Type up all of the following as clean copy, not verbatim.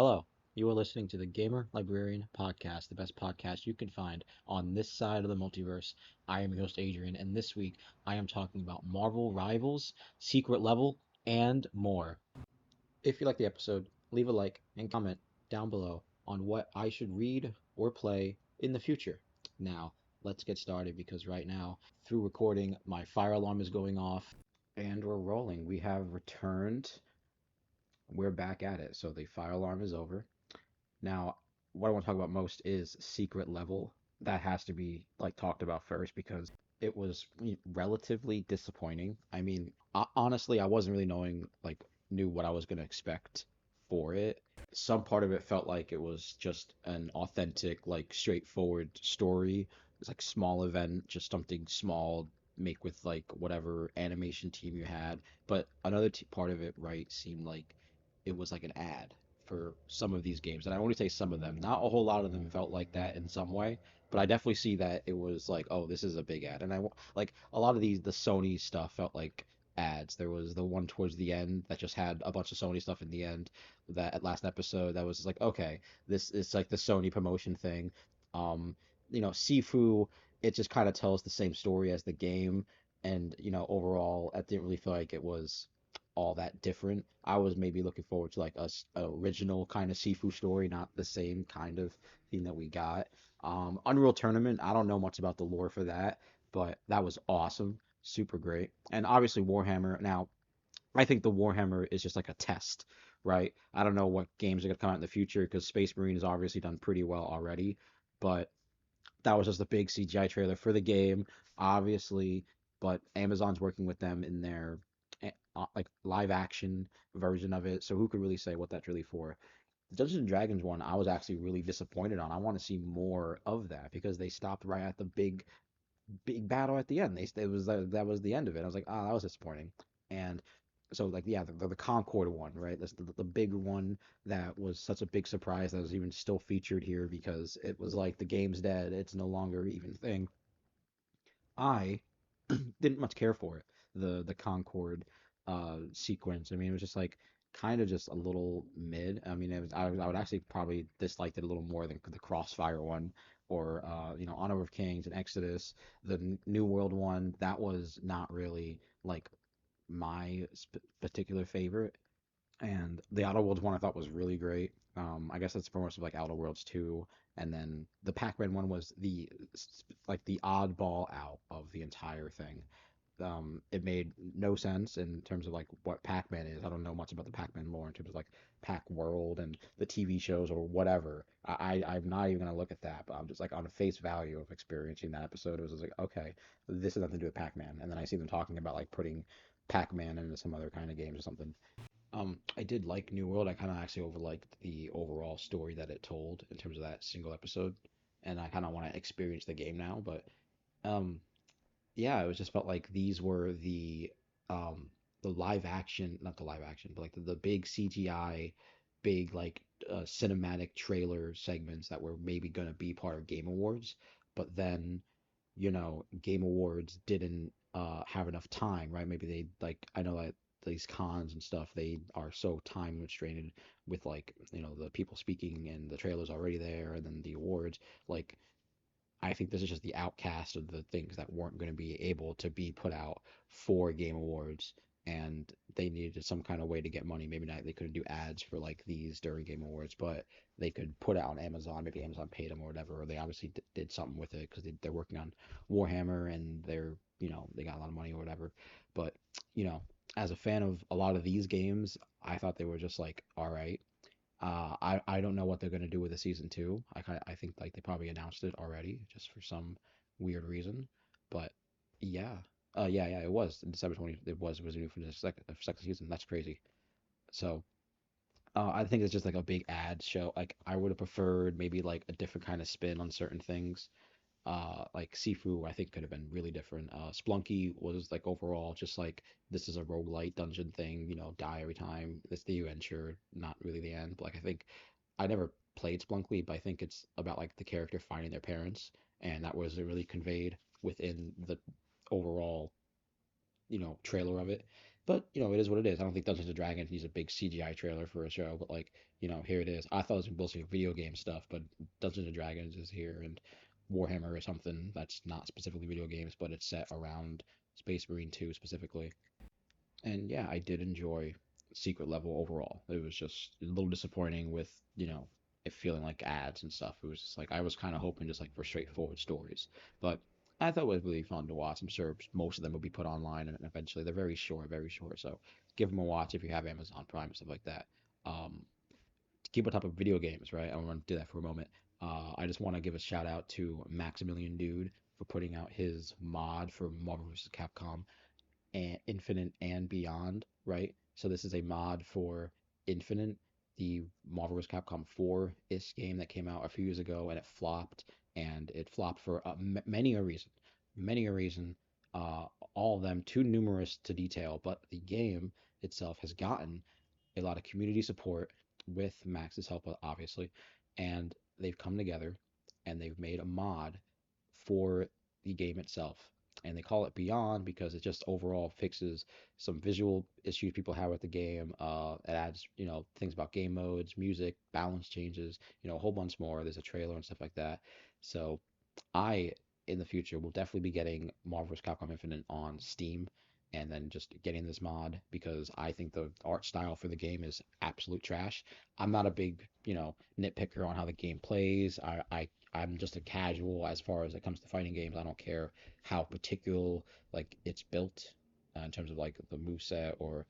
Hello, you are listening to the Gamer Librarian Podcast, the best podcast you can find on this side of the multiverse. I am your host, Adrian, and this week I am talking about Marvel Rivals, Secret Level, and more. If you like the episode, leave a like and comment down below on what I should read or play in the future. Now, let's get started because right now, through recording, my fire alarm is going off and we're rolling. We have returned. We're back at it. So the fire alarm is over. Now, what I want to talk about most is Secret Level. That has to be like talked about first because it was relatively disappointing. I mean, honestly, I wasn't really knowing knew what I was going to expect for it. Some part of it felt like it was just an authentic, like straightforward story. It's like small event, just something small, make with like whatever animation team you had. But another part of it, right, seemed like it was like an ad for some of these games. And I only say some of them. Not a whole lot of them felt like that in some way, but I definitely see that it was like, oh, this is a big ad. And like a lot of the Sony stuff felt like ads. There was the one towards the end that just had a bunch of Sony stuff in the end. That last episode that was just like, okay, this is like the Sony promotion thing. Um, Sifu, it just kind of tells the same story as the game, and overall, I didn't really feel like it was all that different. I was maybe looking forward to like a original kind of Sifu story, not the same kind of thing that we got. Unreal Tournament, I don't know much about the lore for that, but that was awesome, super great. And obviously Warhammer. Now, I think the Warhammer is just like a test, right? I don't know what games are gonna come out in the future because Space Marine has obviously done pretty well already, but that was just a big CGI trailer for the game, obviously. But Amazon's working with them in their like live action version of it, so who could really say what that's really for? The Dungeons and Dragons one, I was actually really disappointed on. I want to see more of that because they stopped right at the big battle at the end. It was that was the end of it. I was like, oh, that was disappointing. And so like yeah, the Concord one, right? That's the big one that was such a big surprise that was even still featured here because it was like the game's dead. It's no longer even a thing. I didn't much care for it. The Concord sequence. I mean, it was just like kind of just a little mid. I mean, I would actually probably disliked it a little more than the Crossfire one or Honor of Kings and Exodus. The New World one, that was not really like my particular favorite. And the Outer Worlds one I thought was really great. I guess that's for most of like Outer Worlds 2, and then the Pac-Man one was like the oddball out of the entire thing. It made no sense in terms of like what Pac-Man is. I don't know much about the Pac-Man lore in terms of like Pac World and the TV shows or whatever. I'm not even gonna look at that, but I'm just like on a face value of experiencing that episode. It was just like, okay, this has nothing to do with Pac-Man. And then I see them talking about like putting Pac-Man into some other kind of games or something. I did like New World. I kind of actually overliked the overall story that it told in terms of that single episode, and I kind of want to experience the game now. But um, yeah, it was just felt like these were the live action, not the live action, but like the big CGI, big like cinematic trailer segments that were maybe gonna be part of Game Awards, but then Game Awards didn't have enough time, right? Maybe they like I know that these cons and stuff they are so time restrained with like the people speaking and the trailers already there and then the awards. Like I think this is just the outcast of the things that weren't going to be able to be put out for Game Awards, and they needed some kind of way to get money. Maybe not they couldn't do ads for like these during Game Awards, but they could put it on Amazon. Maybe Amazon paid them or whatever, or they obviously did something with it because they're working on Warhammer and they got a lot of money or whatever. But you know, as a fan of a lot of these games, I thought they were just like all right. I don't know what they're gonna do with the season two. I think like they probably announced it already just for some weird reason. But yeah, yeah, it was in December 20. It was renewed for the second season. That's crazy. So I think it's just like a big ad show. Like I would have preferred maybe like a different kind of spin on certain things. Like Sifu, I think could have been really different. Splunky was like overall just like this is a roguelite dungeon thing, die every time. It's the adventure, not really the end. But like I think I never played Splunky, but I think it's about like the character finding their parents, and that was really conveyed within the overall, trailer of it. But it is what it is. I don't think Dungeons and Dragons needs a big CGI trailer for a show, but like, here it is. I thought it was mostly video game stuff, but Dungeons and Dragons is here, and Warhammer is something that's not specifically video games, but it's set around Space Marine 2 specifically. And yeah, I did enjoy Secret Level overall. It was just a little disappointing with, it feeling like ads and stuff. It was just like I was kind of hoping just like for straightforward stories. But I thought it was really fun to watch. I'm sure most of them will be put online and eventually. They're very short, very short. So give them a watch if you have Amazon Prime and stuff like that. To keep on top of video games, right? I want to do that for a moment. I just want to give a shout out to Maximilian Dude for putting out his mod for Marvel vs. Capcom and Infinite and Beyond, right? So this is a mod for Infinite, the Marvel vs. Capcom 4-ish game that came out a few years ago, and it flopped for many a reason, many a reason. Uh, all of them too numerous to detail, but the game itself has gotten a lot of community support with Max's help, obviously, and they've come together and they've made a mod for the game itself. And they call it Beyond because it just overall fixes some visual issues people have with the game. It adds, things about game modes, music, balance changes, a whole bunch more. There's a trailer and stuff like that. So I, in the future, will definitely be getting Marvel vs. Capcom Infinite on Steam and then just getting this mod because I think the art style for the game is absolute trash. I'm not a big, nitpicker on how the game plays. I'm just a casual as far as it comes to fighting games. I don't care how particular like it's built in terms of like the moveset or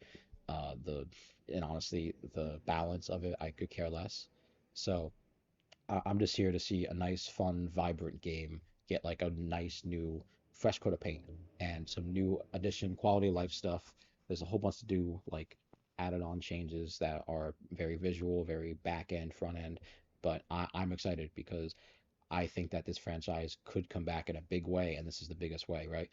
the and honestly the balance of it. I could care less. So I'm just here to see a nice, fun, vibrant game get like a nice new fresh coat of paint and some new addition quality of life stuff. There's a whole bunch to do like added on changes that are very visual, very back end, front end. But I'm excited because I think that this franchise could come back in a big way, and this is the biggest way, right?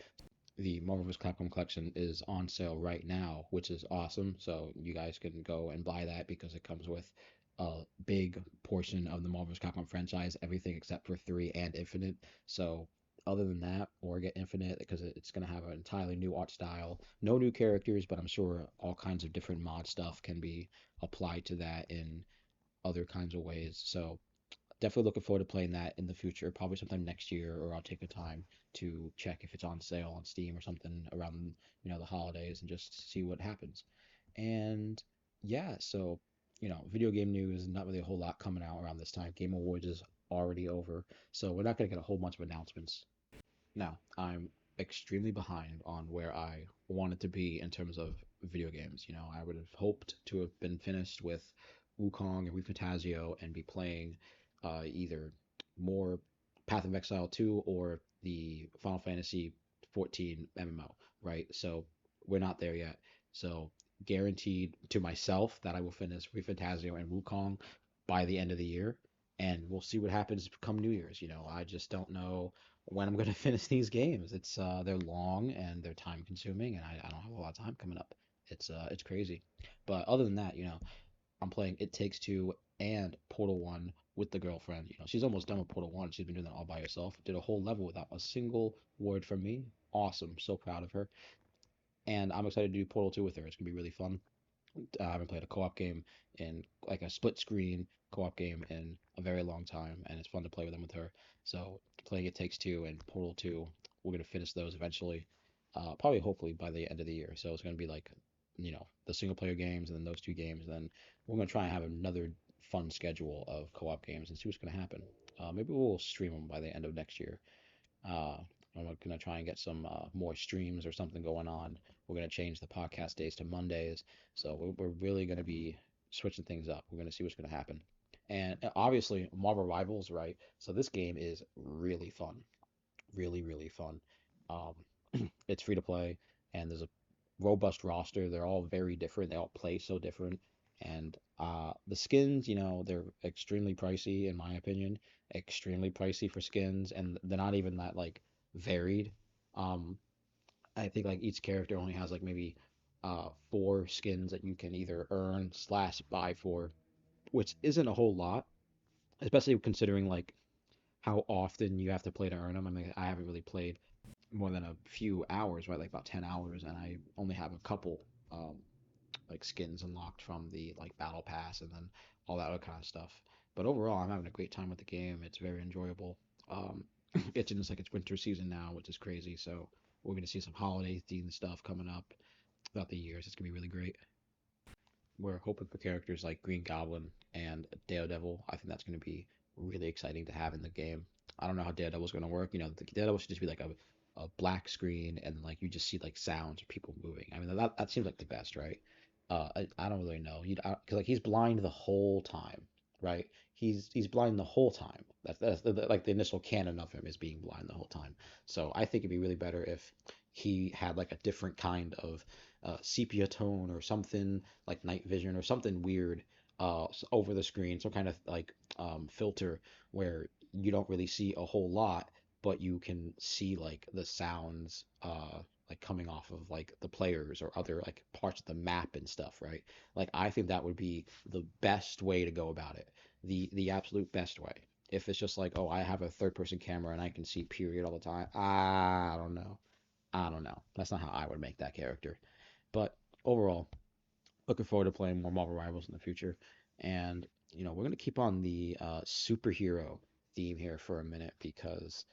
The Marvel vs. Capcom collection is on sale right now, which is awesome. So you guys can go and buy that because it comes with a big portion of the Marvel vs. Capcom franchise, everything except for 3 and Infinite. So other than that, or get Infinite because it's going to have an entirely new art style. No new characters, but I'm sure all kinds of different mod stuff can be applied to that in other kinds of ways. So definitely looking forward to playing that in the future, probably sometime next year, or I'll take the time to check if it's on sale on Steam or something around, the holidays and just see what happens. And yeah, so, video game news, not really a whole lot coming out around this time. Game Awards is already over, so we're not going to get a whole bunch of announcements. Now, I'm extremely behind on where I wanted to be in terms of video games. I would have hoped to have been finished with Wukong and ReFantazio and be playing either more Path of Exile 2 or the Final Fantasy 14 MMO, right? So we're not there yet. So guaranteed to myself that I will finish ReFantazio and Wukong by the end of the year. And we'll see what happens come New Year's. I just don't know when I'm going to finish these games. They're long and they're time consuming, and I don't have a lot of time coming up. It's crazy. But other than that, I'm playing It Takes Two and Portal 1 with the girlfriend. She's almost done with Portal 1. She's been doing that all by herself. Did a whole level without a single word from me. Awesome. So proud of her. And I'm excited to do Portal 2 with her. It's going to be really fun. I haven't played a co-op game in like a split screen co-op game in a very long time, and it's fun to play with them with her. So playing It Takes Two and Portal 2, we're gonna finish those eventually, probably hopefully by the end of the year. So it's gonna be like, the single player games and then those two games, and then we're gonna try and have another fun schedule of co-op games and see what's gonna happen. Maybe we'll stream them by the end of next year. Uh, I'm gonna try and get some more streams or something going on. We're gonna change the podcast days to Mondays, so we're really gonna be switching things up. We're gonna see what's gonna happen, and obviously Marvel Rivals, right? So this game is really fun, really really fun. Um, it's free to play, and there's a robust roster. They're all very different. They all play so different, and the skins, they're extremely pricey in my opinion. Extremely pricey for skins, and they're not even that like varied. Um, I think like each character only has like maybe 4 skins that you can either earn slash buy for, which isn't a whole lot, especially considering like how often you have to play to earn them. I mean, I haven't really played more than a few hours, right? Like about 10 hours, and I only have a couple. um, like skins unlocked from the like battle pass and then all that other kind of stuff. But overall, I'm having a great time with the game. It's very enjoyable. Um, it's in it's winter season now, which is crazy. So we're gonna see some holiday themed stuff coming up throughout the years. It's gonna be really great. We're hoping for characters like Green Goblin and Daredevil. I think that's going to be really exciting to have in the game. I don't know how Daredevil's going to work. The Daredevil should just be like a black screen and like you just see like sounds of people moving. I mean that seems like the best, right? I don't really know. Because like he's blind the whole time, right? He's blind the whole time. Like the initial canon of him is being blind the whole time. So I think it'd be really better if he had like a different kind of sepia tone or something like night vision or something weird over the screen, some kind of like filter where you don't really see a whole lot, but you can see like the sounds like coming off of like the players or other like parts of the map and stuff, right? Like I think that would be the best way to go about it. The absolute best way. If it's just like, oh, I have a third person camera and I can see period all the time. I don't know. I don't know. That's not how I would make that character. But overall, looking forward to playing more Marvel Rivals in the future. And, we're going to keep on the superhero theme here for a minute because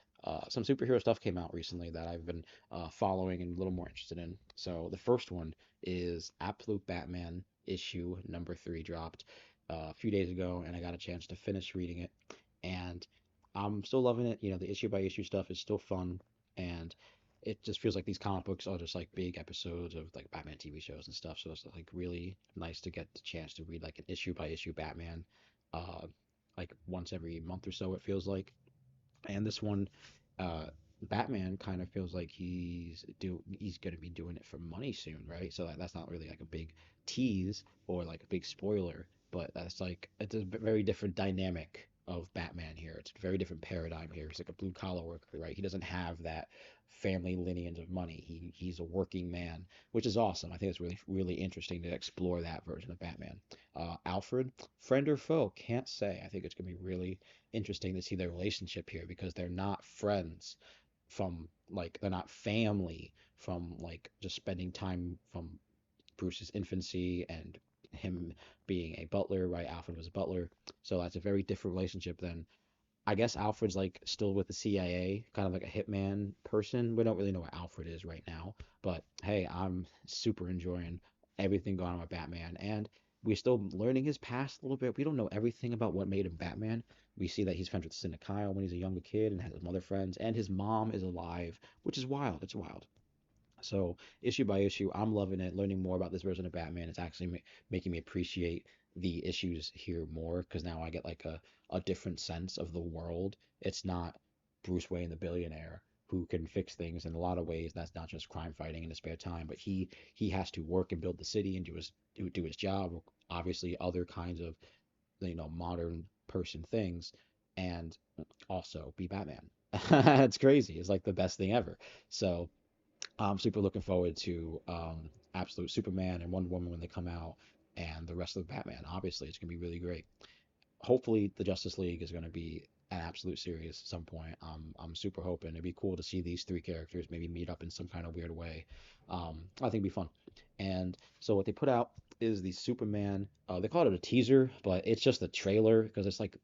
some superhero stuff came out recently that I've been following and a little more interested in. So the first one is Absolute Batman issue number 3 dropped a few days ago, and I got a chance to finish reading it. And I'm still loving it. The issue by issue stuff is still fun. And it just feels like these comic books are just like big episodes of like Batman TV shows and stuff. So it's like really nice to get the chance to read like an issue by issue Batman, uh, like once every month or so. It feels like, and this one, uh, Batman kind of feels like he's gonna be doing it for money soon, right? So that's not really like a big tease or like a big spoiler, but that's like it's a very different dynamic of Batman here. It's a very different paradigm here. He's like a blue collar worker, right? He doesn't have that family lineage of money. He's a working man, which is awesome. I think it's really interesting to explore that version of Batman. Alfred, friend or foe, can't say. I think it's gonna be really interesting to see their relationship here because they're not friends from like they're not family from like just spending time from Bruce's infancy and him being a butler, right? Alfred was a butler. So that's a very different relationship than I guess Alfred's like still with the CIA, kind of like a hitman person. We don't really know what Alfred is right now, but hey, I'm super enjoying everything going on with Batman, and we're still learning his past a little bit. We don't know everything about what made him Batman. We see that he's friends with Cinna Kyle when he's a younger kid and has his mother friends, and his mom is alive, which is wild. It's wild. So issue by issue, I'm loving it. Learning more about this version of Batman. It's actually making me appreciate the issues here more because now I get like a different sense of the world. It's not Bruce Wayne, the billionaire, who can fix things in a lot of ways. That's not just crime fighting in his spare time, but he has to work and build the city and do his job. Obviously, other kinds of modern person things, and also be Batman. It's crazy. It's like the best thing ever. So I'm super looking forward to Absolute Superman and Wonder Woman when they come out, and the rest of Batman. Obviously, it's gonna be really great. Hopefully, the Justice League is gonna be an absolute series at some point. I'm super hoping it'd be cool to see these 3 characters maybe meet up in some kind of weird way. I think it'd be fun. And so what they put out is the Superman. They call it a teaser, but it's just a trailer because it's like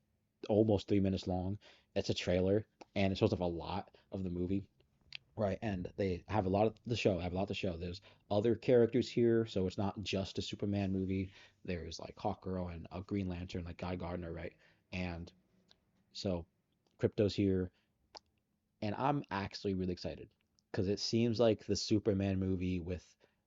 almost 3 minutes long. It's a trailer, and it shows off a lot of the movie. Right, and they have a lot of the show. Have a lot to show. There's other characters here, so it's not just a Superman movie. There's like Hawkgirl and a Green Lantern, like Guy Gardner, right? And so Crypto's here, and I'm actually really excited because it seems like the Superman movie with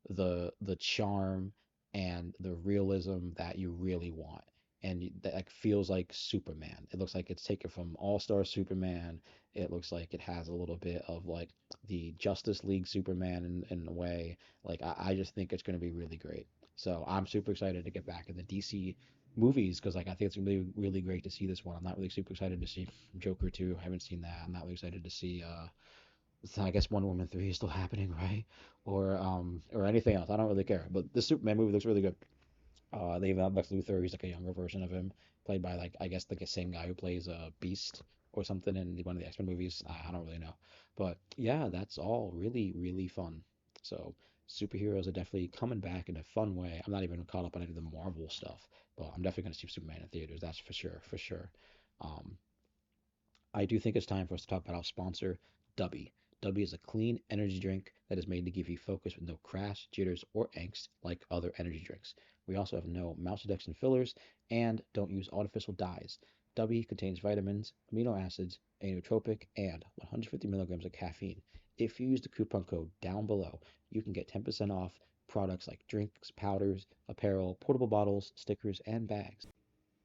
the charm and the realism that you really want, and that like, feels like Superman. It looks like it's taken from All Star Superman. It looks like it has a little bit of like the Justice League Superman in a way. Like I just think it's going to be really great. So I'm super excited to get back in the DC movies because like I think it's really great to see this one. I'm not really super excited to see Joker 2. I haven't seen that. I'm not really excited to see I guess Wonder Woman 3 is still happening, right? Or anything else. I don't really care. But the Superman movie looks really good. They've Lex Luthor, he's like a younger version of him, played by like I guess like the same guy who plays Beast or something in one of the X-Men movies. I don't really know. But yeah, that's all really fun. So Superheroes are definitely coming back in a fun way. I'm not even caught up on any of the Marvel stuff, but I'm definitely going to see Superman in theaters. That's for sure, for sure. Um, I do think it's time for us to talk about our sponsor, Dubby. Dubby is a clean energy drink that is made to give you focus with no crash, jitters, or angst like other energy drinks. We also have no maltodextrin fillers and don't use artificial dyes. Dubby contains vitamins, amino acids, a nootropic, and 150 milligrams of caffeine. If you use the coupon code down below, you can get 10% off products like drinks, powders, apparel, portable bottles, stickers, and bags.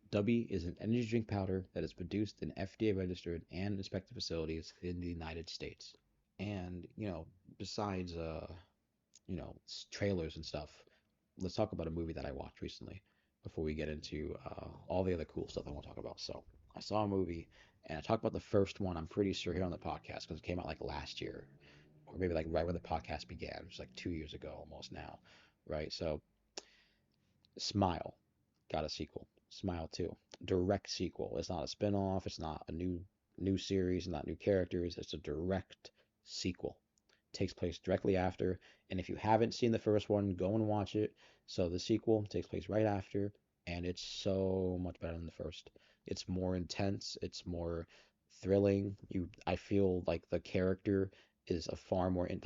Dubby is an energy drink powder that is produced in FDA registered and inspected facilities in the United States. And, besides trailers and stuff, let's talk about a movie that I watched recently before we get into all the other cool stuff I want to talk about. So, I saw a movie and I talked about the first one, I'm pretty sure, here on the podcast because it came out like last year or maybe like right when the podcast began, which is like 2 years ago almost now, right? So, Smile got a sequel. Smile 2. Direct sequel. It's not a spin-off, it's not a new series, not new characters. It's a direct sequel. Takes place directly after, and if you haven't seen the first one, go and watch it. So the sequel takes place right after, and it's so much better than the first. It's more intense, it's more thrilling. I feel like the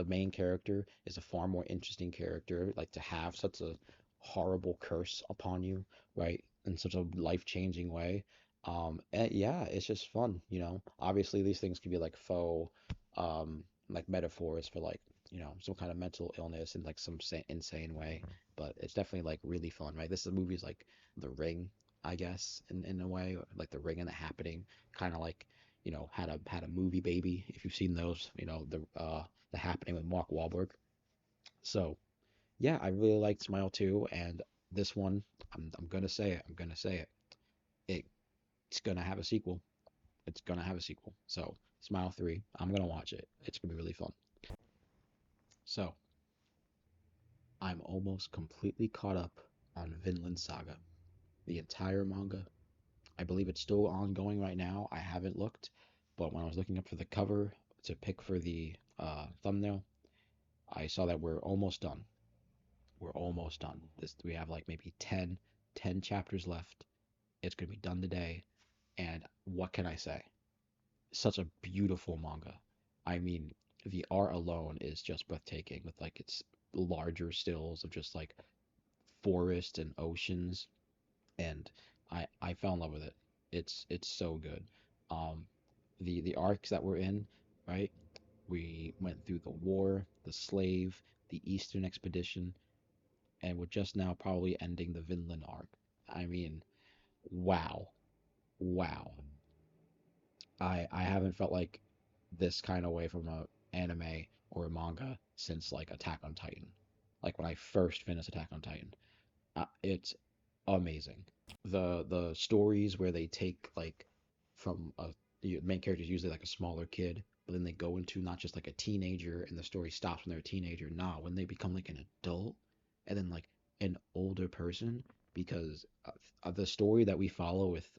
main character is a far more interesting character. Like to have such a horrible curse upon you, right? In such a life-changing way. And yeah, it's just fun, Obviously, these things can be like faux, like metaphors for like, some kind of mental illness in like some insane way. But it's definitely like really fun, right? This is movie's like The Ring, I guess, in a way, like The Ring and The Happening, kind of like, had a movie baby. If you've seen those, The Happening with Mark Wahlberg. So yeah, I really liked Smile 2, and this one, I'm gonna say it. I'm gonna say it. It's gonna have a sequel. It's gonna have a sequel. So Smile 3, I'm gonna watch it. It's gonna be really fun. So I'm almost completely caught up on Vinland Saga, the entire manga. I believe it's still ongoing right now. I haven't looked, but when I was looking up for the cover to pick for the thumbnail, I saw that we're almost done. We're almost done. We have like maybe 10 chapters left. It's gonna be done today, and what can I say? Such a beautiful manga. I mean, the art alone is just breathtaking with like its larger stills of just like forest and oceans, and I fell in love with it. It's so good. Um, the arcs that we're in, right? We went through the war, the slave, the Eastern expedition, and we're just now probably ending the Vinland arc. I mean, wow, wow. I haven't felt like this kind of way from a anime or a manga since like Attack on Titan. Like when I first finished Attack on Titan, it's amazing. The stories where they take like from the main character is usually like a smaller kid, but then they go into not just like a teenager and the story stops when they're a teenager. Nah, when they become like an adult and then like an older person, because the story that we follow with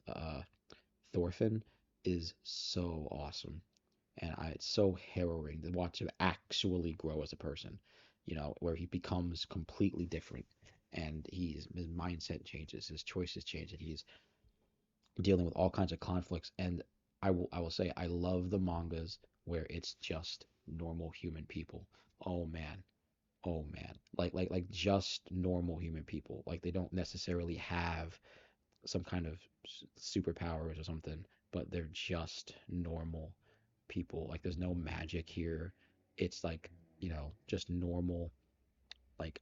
Thorfinn is so awesome, and it's so harrowing to watch him actually grow as a person. Where he becomes completely different, and his mindset changes, his choices change, and he's dealing with all kinds of conflicts. And I will say I love the mangas where it's just normal human people. Oh man, oh man, like just normal human people. Like they don't necessarily have some kind of superpowers or something, but they're just normal people. Like there's no magic here. It's like, just normal. Like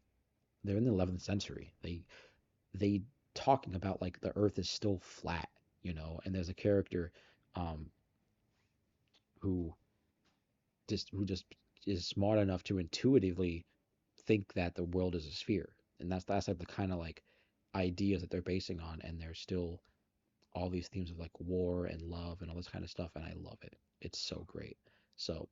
they're in the 11th century. They talking about like the earth is still flat, and there's a character um who who just is smart enough to intuitively think that the world is a sphere. And that's like the kind of like ideas that they're basing on, and they're still all these themes of like war and love and all this kind of stuff, and I love it. It's so great. So,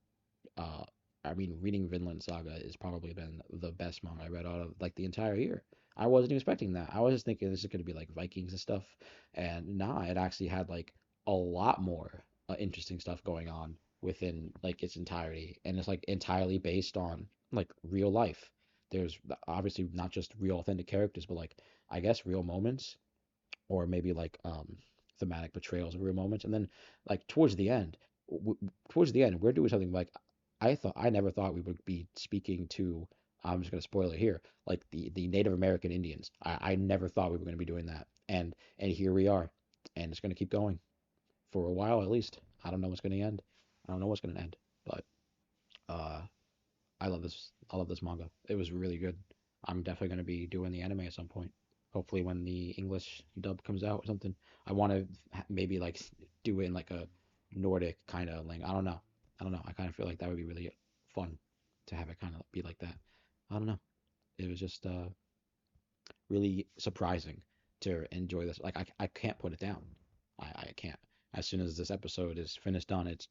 uh, I mean, reading Vinland Saga has probably been the best manga I read out of like the entire year. I wasn't expecting that. I was just thinking this is going to be like Vikings and stuff, and nah, it actually had like a lot more interesting stuff going on within like its entirety, and it's like entirely based on like real life. there's obviously not just real authentic characters, but like I guess real moments or maybe like thematic portrayals of real moments. And then like towards the end, we're doing something like I never thought we would be speaking to. I'm just gonna spoil it here, like the Native American Indians. I never thought we were gonna be doing that, and here we are, and it's gonna keep going for a while at least. I don't know what's gonna end. I don't know what's gonna end, but uh, I love this. I love this manga. It was really good. I'm definitely gonna be doing the anime at some point. Hopefully, when the English dub comes out or something. I want to maybe like do it in like a Nordic kind of like I don't know. I don't know. I kind of feel like that would be really fun to have it kind of be like that. I don't know. It was just really surprising to enjoy this. Like I can't put it down. I can't. As soon as this episode is finished done, it's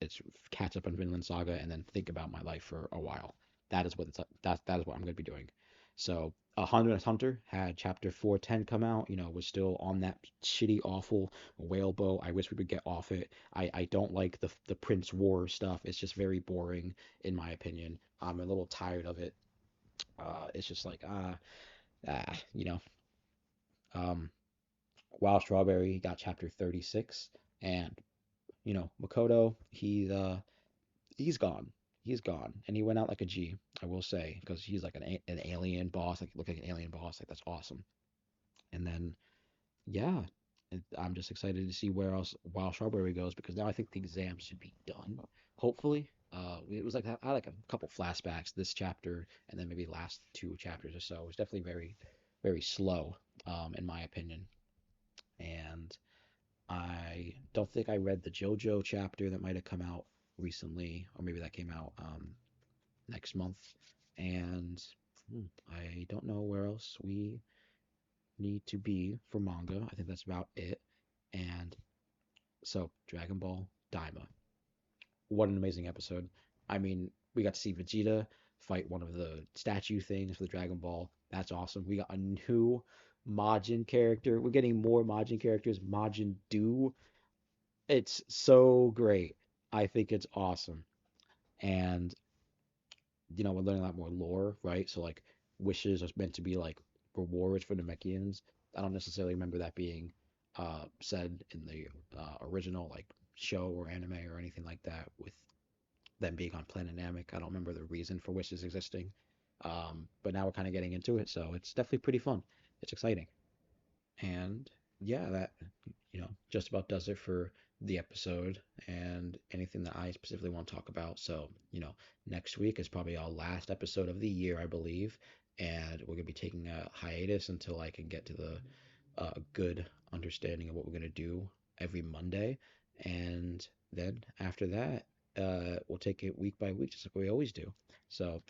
catch up on Vinland Saga and then think about my life for a while. That is what that is what I'm going to be doing. So, Hunter x Hunter had chapter 410 come out. You know, was still on that shitty, awful whale boat. I wish we would get off it. I don't like the Prince War stuff. It's just very boring in my opinion. I'm a little tired of it. It's just like you know, um, Wild Strawberry got chapter 36, and Makoto, he's gone. He's gone, and he went out like a G, I will say, because he's like an alien boss, like look like an alien boss, like that's awesome. And then yeah, I'm just excited to see where else Wild Strawberry goes because now I think the exam should be done. Hopefully, it was like I had like a couple flashbacks this chapter, and then maybe last two chapters or so. It was definitely very, very slow, in my opinion. And I don't think I read the JoJo chapter that might have come out recently, or maybe that came out next month. And I don't know where else we need to be for manga. I think that's about it. And so, Dragon Ball Daima. What an amazing episode. I mean, we got to see Vegeta fight one of the statue things for the Dragon Ball. That's awesome. We got a new Majin character. We're getting more Majin characters. Majin Do. It's so great. I think it's awesome. And we're learning a lot more lore, right? So like wishes are meant to be like rewards for the Namekians. I don't necessarily remember that being said in the original like show or anime or anything like that with them being on Planet Namek. I don't remember the reason for wishes existing. But now we're kind of getting into it, so it's definitely pretty fun. It's exciting. And yeah, that just about does it for the episode and anything that I specifically want to talk about. So, next week is probably our last episode of the year, I believe, and we're gonna be taking a hiatus until I can get to the good understanding of what we're gonna do every Monday, and then after that, we'll take it week by week, just like we always do. So,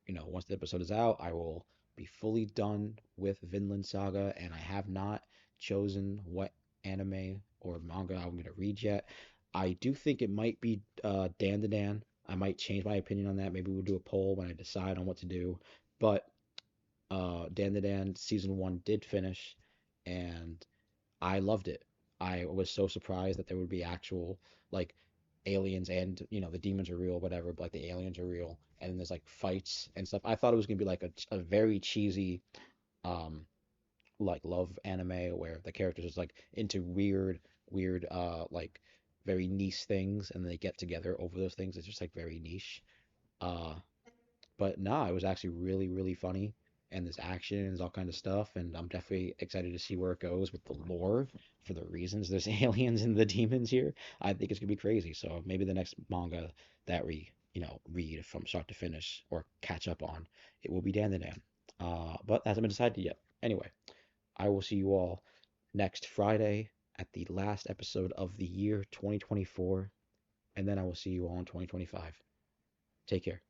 once the episode is out, I will be fully done with Vinland Saga, and I have not chosen what anime or manga I'm going to read yet. I do think it might be Dandadan. I might change my opinion on that. Maybe we'll do a poll when I decide on what to do. But Dandadan season one did finish, and I loved it. I was so surprised that there would be actual like aliens and the demons are real, whatever, but like the aliens are real, and then there's like fights and stuff. I thought it was gonna be like a very cheesy um like love anime where the characters is like into weird like very niche things and they get together over those things. It's just like very niche. Uh but nah, it was actually really, really funny. And there's action and there's all kind of stuff. And I'm definitely excited to see where it goes with the lore for the reasons there's aliens and the demons here. I think it's gonna be crazy. So maybe the next manga that we, read from start to finish or catch up on, it will be Dan the Dan. But hasn't been decided yet. Anyway, I will see you all next Friday at the last episode of the year 2024. And then I will see you all in 2025. Take care.